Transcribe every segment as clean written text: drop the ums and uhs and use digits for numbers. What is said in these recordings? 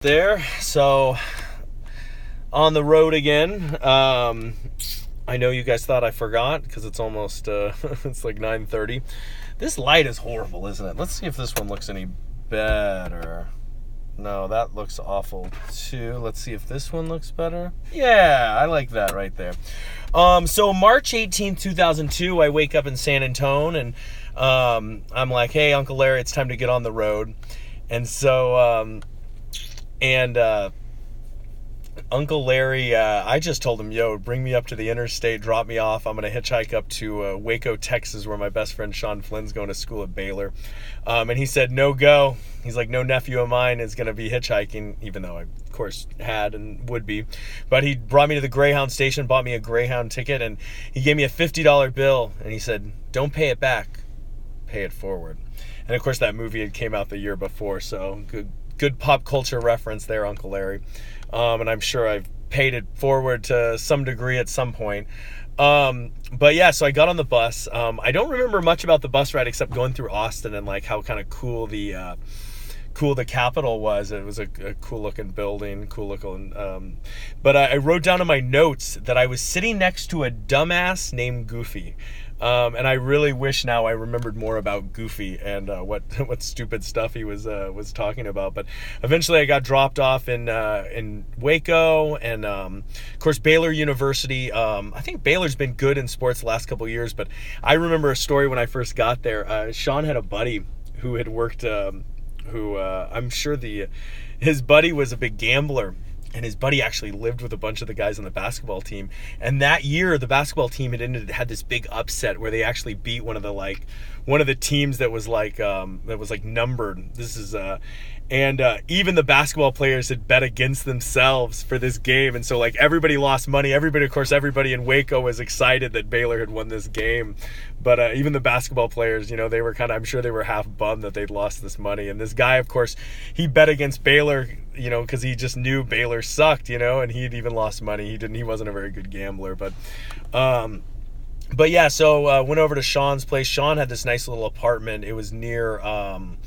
there. So on the road again. I know you guys thought I forgot because it's almost it's like 9:30. This light is horrible, isn't it? Let's see if this one looks any better. No, that looks awful too. Let's see if this one looks better. Yeah, I like that right there. So March 18th, 2002, I wake up in San Antonio, and I'm like, hey, Uncle Larry, it's time to get on the road. And so, Uncle Larry, I just told him, yo, bring me up to the interstate, drop me off. I'm going to hitchhike up to Waco, Texas, where my best friend Sean Flynn's going to school at Baylor. And he said, no go. He's like, no nephew of mine is going to be hitchhiking, even though I, of course, had and would be. But he brought me to the Greyhound station, bought me a Greyhound ticket, and he gave me a $50 bill. And he said, don't pay it back, pay it forward. And, of course, that movie had came out the year before, so good pop culture reference there, Uncle Larry. And I'm sure I've paid it forward to some degree at some point. But yeah, so I got on the bus. I don't remember much about the bus ride except going through Austin and like how kind of cool the Capitol was. It was a cool looking building, cool looking. But I wrote down in my notes that I was sitting next to a dumbass named Goofy. And I really wish now I remembered more about Goofy and what stupid stuff he was talking about. But eventually I got dropped off in Waco, and of course Baylor University. I think Baylor's been good in sports the last couple of years, but I remember a story when I first got there. Sean had a buddy who had worked, I'm sure his buddy was a big gambler. And his buddy actually lived with a bunch of the guys on the basketball team. And that year, the basketball team had this big upset where they actually beat one of the teams that was numbered. This is even the basketball players had bet against themselves for this game, and so like everybody lost money. Everybody in Waco was excited that Baylor had won this game, but even the basketball players, they were I'm sure they were half bummed that they'd lost this money. And this guy, of course, he bet against Baylor, because he just knew Baylor sucked, and he'd even lost money. He wasn't a very good gambler, but yeah, so went over to Sean's place. Sean had this nice little apartment. It was near an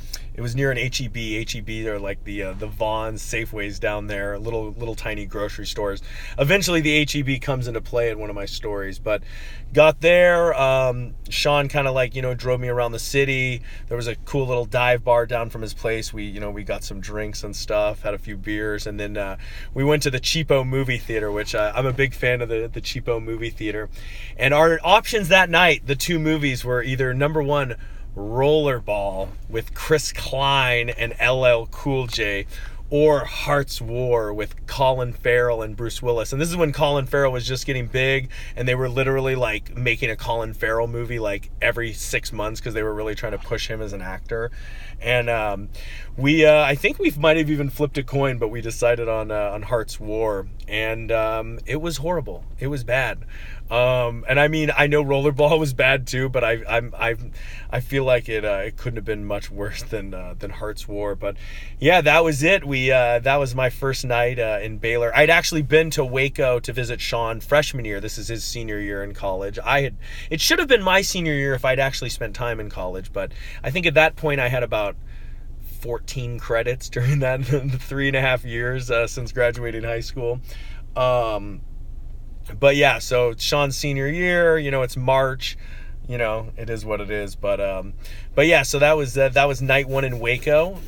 H-E-B. H-E-B are like the Vons, Safeways down there, little tiny grocery stores. Eventually the H-E-B comes into play in one of my stories, but got there. Sean kind of drove me around the city. There was a cool little dive bar down from his place. We got some drinks and stuff, had a few beers, and then we went to the Cheapo movie theater, which I'm a big fan of the Cheapo movie theater. And our options that night, the two movies were either number one, Rollerball with Chris Klein and LL Cool J, or Hearts War with Colin Farrell and Bruce Willis. And this is when Colin Farrell was just getting big, and they were literally making a Colin Farrell movie every 6 months because they were really trying to push him as an actor. And I think we might have even flipped a coin, but we decided on Hearts War, and it was horrible. It was bad. And I mean, I know Rollerball was bad too, but I feel like it couldn't have been much worse than Hearts War. But yeah, that was it. That was my first night in Baylor. I'd actually been to Waco to visit Sean freshman year. This is his senior year in college. It should have been my senior year if I'd actually spent time in college, but I think at that point I had about 14 credits during that 3.5 years since graduating high school. But yeah, so Sean's senior year, it's March, it is what it is. But yeah, so that was night one in Waco.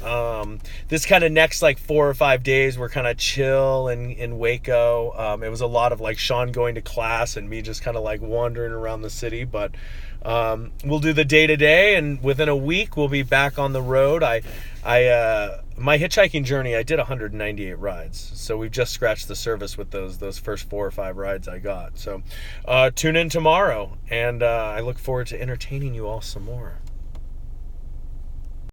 This kind of next 4 or 5 days were kind of chill in Waco. It was a lot of Sean going to class and me just kind of wandering around the city. But we'll do the day to day, and within a week we'll be back on the road. My hitchhiking journey, I did 198 rides, so we've just scratched the surface with those first 4 or 5 rides I got. So tune in tomorrow, and I look forward to entertaining you all some more.